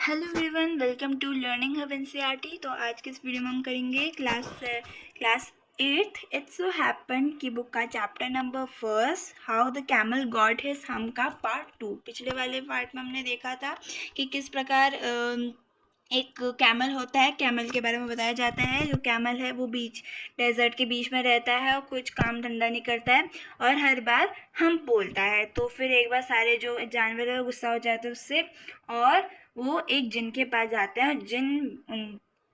Hello everyone, welcome to learning hub NCERT. तो आज के इस वीडियो में हम करेंगे क्लास 8 इट्स सो हैपन की बुक का chapter number first, how the camel got his hump का पार्ट 2। पिछले वाले पार्ट में हमने देखा था कि किस प्रकार एक कैमल होता है, कैमल के बारे में बताया जाता है। जो कैमल है वो डेजर्ट के बीच में रहता है और कुछ काम धंधा नहीं करता है और हर बार हम बोलता है। तो फिर एक बार सारे जो जानवर है गुस्सा हो जाते हैं उससे और वो एक जिन के पास जाते हैं और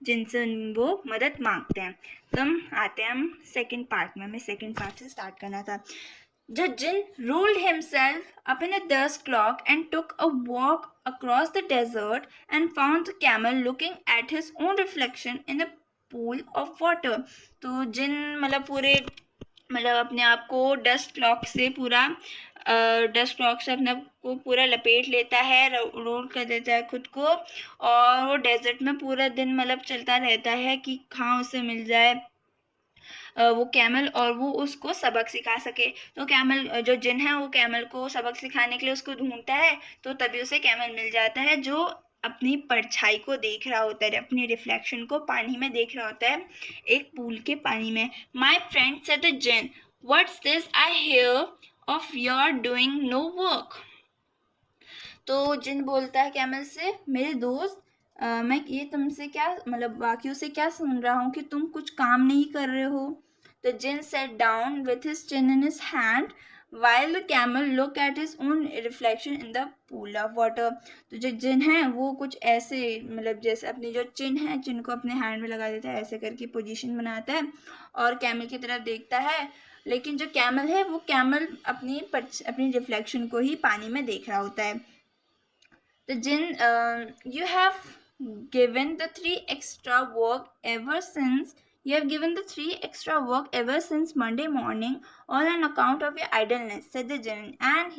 जिनसे वो मदद मांगते हैं। तो हम आते हैं सेकंड पार्ट में। हमें सेकंड पार्ट से स्टार्ट करना था। The jinn rolled himself up in a dust cloak and took a walk across the desert and found the camel looking at his own reflection in a pool of water. तो जिन अपने आप को dust clock से अपने आप को पूरा लपेट लेता है, रोल कर देता है खुद को और वो डेजर्ट में पूरा दिन चलता रहता है कि कहाँ उसे मिल जाए वो कैमल और वो उसको सबक सिखा सके। तो कैमल जो जिन है वो कैमल को सबक सिखाने के लिए उसको ढूंढता है। तो तभी उसे कैमल मिल जाता है जो अपनी परछाई को देख रहा होता है, अपनी रिफ्लेक्शन को पानी में देख रहा होता है, एक पूल के पानी में। My friend said the djinn, what's this I hear of your doing no work. तो जिन बोलता है कैमल से, मेरे दोस्त मैं ये तुमसे क्या बाकियों से क्या सुन रहा हूँ कि तुम कुछ काम नहीं कर रहे हो। The jinn sat down with his chin in his hand while the camel looked at his own reflection in the pool of water. तो जो जिन है वो कुछ ऐसे जैसे अपनी जो चिन है, चिन को अपने हैंड में लगा देता है, ऐसे करके पोजीशन बनाता है और कैमल की तरफ देखता है। लेकिन जो कैमल है वो कैमल अपनी रिफ्लेक्शन को ही पानी में देख रहा होता है। The jinn, you have given the three extra work ever since You have given the 3 extra work ever since Monday morning, all on account of your idleness, said the jinn. And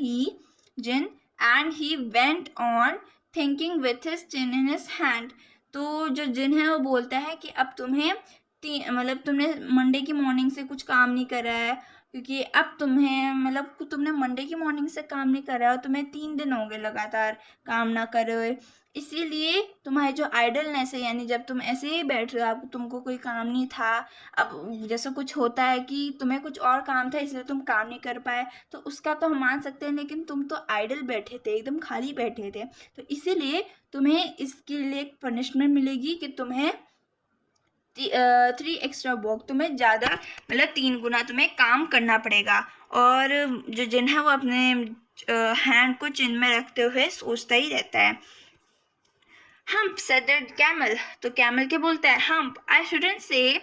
he went on thinking with his chin in his hand. तो जो जिन है वो बोलता है कि अब तुमने Monday की मॉर्निंग से कुछ काम नहीं करा है, क्योंकि अब तुमने मंडे की मॉर्निंग से काम नहीं करा है और तुम्हें 3 दिन हो गए लगातार काम ना करे हुए। इसीलिए तुम्हारी जो आइडलनेस है, यानी जब तुम ऐसे ही बैठ रहे हो, अब तुमको कोई काम नहीं था, अब जैसा कुछ होता है कि तुम्हें कुछ और काम था इसलिए तुम काम नहीं कर पाए, तो उसका तो हम मान सकते हैं। लेकिन तुम तो आइडल बैठे थे, एकदम खाली बैठे थे, तो इसीलिए तुम्हें इसके लिए एक पनिशमेंट मिलेगी कि तुम्हें 3 एक्स्ट्रा वर्क, तुम्हें ज़्यादा 3 गुना तुम्हें काम करना पड़ेगा। और जो जिन है वो अपने हैंड को चिन में रखते हुए सोचता ही रहता है। हम्प said the camel, तो कैमल के बोलता है, hump I shouldn't say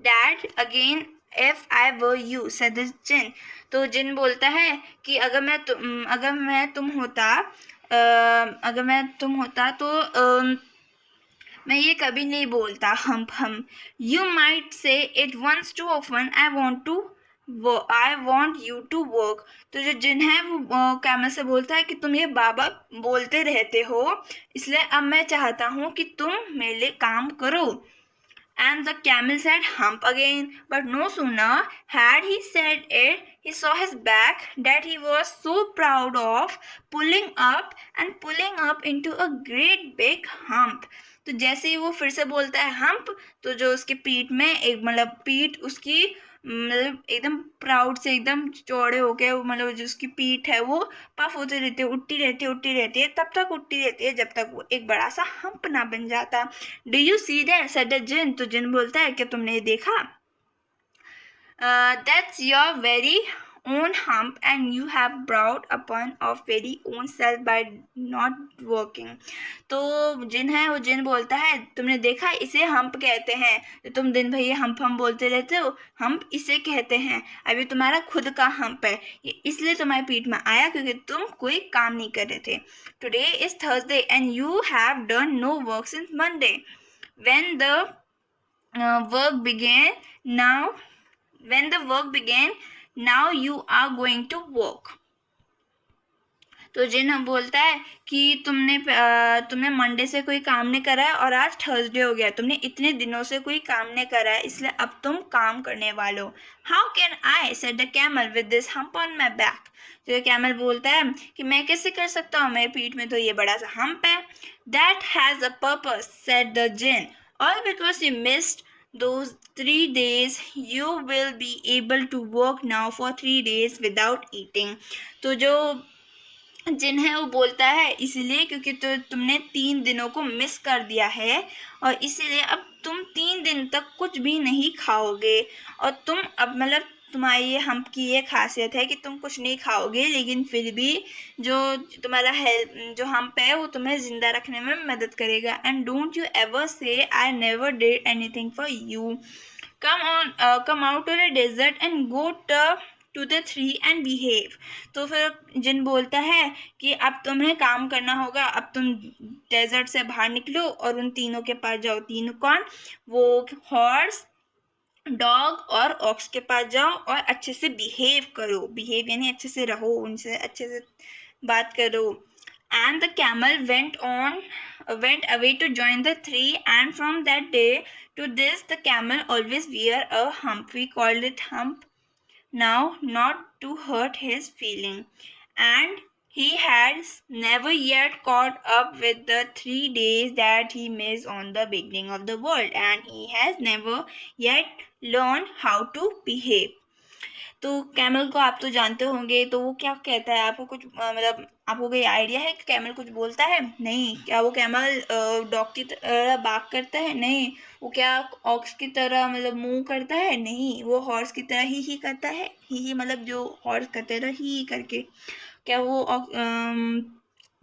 that again if I were you, said the जिन। तो जिन बोलता है कि अगर मैं तुम होता तो मैं ये कभी नहीं बोलता। Humph you might say it once too often, I want you to work. तो जो जिन है वो कैमल से बोलता है कि तुम ये बाबा बोलते रहते हो, इसलिए अब मैं चाहता हूँ कि तुम मेरे लिए काम करो। And the camel said hump again, but no sooner had he said it, he saw his back that he was so proud of pulling up into a great big hump. तो जैसे ही वो फिर से बोलता है हम्प, तो जो उसके पीठ में एक पीठ उसकी एकदम प्राउड से एकदम चौड़े हो गए, जो उसकी पीठ है वो पफ होते रहती है, उठती रहती है, तब तक उठती रहती है जब तक वो एक बड़ा सा हम्प ना बन जाता। Do you see that, said the jinn. तो जिन बोलता है, क्या तुमने ये देखा? That's your very own hump and you have brought upon of very own self by not working. तो जिन है वो जिन बोलता है, तुमने देखा, इसे हम्प कहते हैं। तो तुम दिन भर ये हम्प हम बोलते रहते हो, हम्प इसे कहते हैं। अभी तुम्हारा खुद का हम्प है, ये इसलिए तुम्हारी पीठ में आया क्योंकि तुम कोई काम नहीं कर रहे थे। Today is Thursday and you have done no work since Monday. When the work began, now you are going to work. तो जिन हम बोलता है कि तुमने मंडे से कोई काम नहीं करा है और आज थर्सडे हो गया, तुमने इतने दिनों से कोई काम नहीं करा है, इसलिए अब तुम काम करने वाले हो। How can I, said the camel, with this hump on my back. तो कैमल बोलता है कि मैं कैसे कर सकता हूँ, मेरे पीठ में तो ये बड़ा सा हम्प है। That has a purpose, said the jinn. All because you missed those 3 days, you will be able to work now for 3 days without eating. तो जो जिन है वो बोलता है इसलिए क्योंकि तुमने 3 दिनों को मिस कर दिया है और इसीलिए अब तुम 3 दिन तक कुछ भी नहीं खाओगे और तुम अब मतलब तुम्हारी ये हम्प की ये खासियत है कि तुम कुछ नहीं खाओगे लेकिन फिर भी जो तुम्हारा हेल्थ जो हम्प है वो तुम्हें जिंदा रखने में मदद करेगा. And don't you ever say I never did anything for you. Come out to the desert and go to the three and behave. तो फिर जिन बोलता है कि अब तुम्हें काम करना होगा, अब तुम डेजर्ट से बाहर निकलो और उन तीनों के पास जाओ. तीनों कौन? वो हॉर्स, डॉग और ऑक्स के पास जाओ और अच्छे से बिहेव करो. बिहेव यानी अच्छे से रहो, उनसे अच्छे से बात करो. And the camel went away to join the three, and from that day to this the camel always wear a hump. We called it hump now, not to hurt his feeling. And he has never yet caught up with the 3 days that he missed on the beginning of the world, and he has never yet learned how to behave. तो camel को आप तो जानते होंगे, तो वो क्या कहता है? आपको कुछ मतलब आपको कोई आइडिया है कि कैमल कुछ बोलता है? नहीं. क्या वो कैमल डॉग की तरह बाक करता है? नहीं. वो क्या ऑक्स की तरह मतलब मूव करता है? नहीं. वो हॉर्स की तरह ही करता है. ही मतलब जो हॉर्स करते हैं ही करके. क्या वो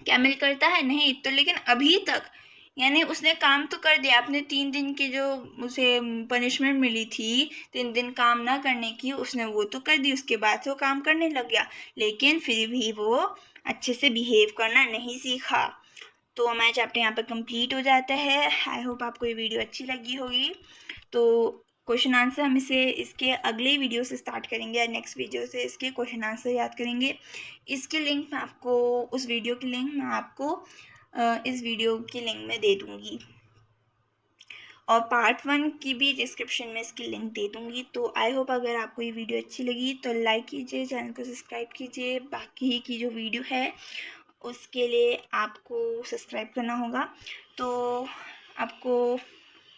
कैमल करता है? नहीं. तो लेकिन अभी तक यानी उसने काम तो कर दिया. आपने 3 दिन की जो उसे पनिशमेंट मिली थी 3 दिन काम ना करने की, उसने वो तो कर दी. उसके बाद से वो काम करने लग गया, लेकिन फिर भी वो अच्छे से बिहेव करना नहीं सीखा. तो हमारा चैप्टर यहाँ पर कंप्लीट हो जाता है. आई होप आपको ये वीडियो अच्छी लगी होगी. तो क्वेश्चन आंसर हम इसे इसके अगले वीडियो से स्टार्ट करेंगे या नेक्स्ट वीडियो से इसके क्वेश्चन आंसर याद करेंगे. इसके लिंक मैं आपको उस वीडियो की लिंक मैं आपको इस वीडियो की लिंक में दे दूँगी और पार्ट 1 की भी डिस्क्रिप्शन में इसकी लिंक दे दूँगी. तो आई होप अगर आपको ये वीडियो अच्छी लगी तो लाइक कीजिए, चैनल को सब्सक्राइब कीजिए. बाकी की जो वीडियो है उसके लिए आपको सब्सक्राइब करना होगा. तो आपको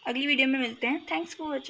अगली वीडियो में मिलते हैं. Thanks for watching.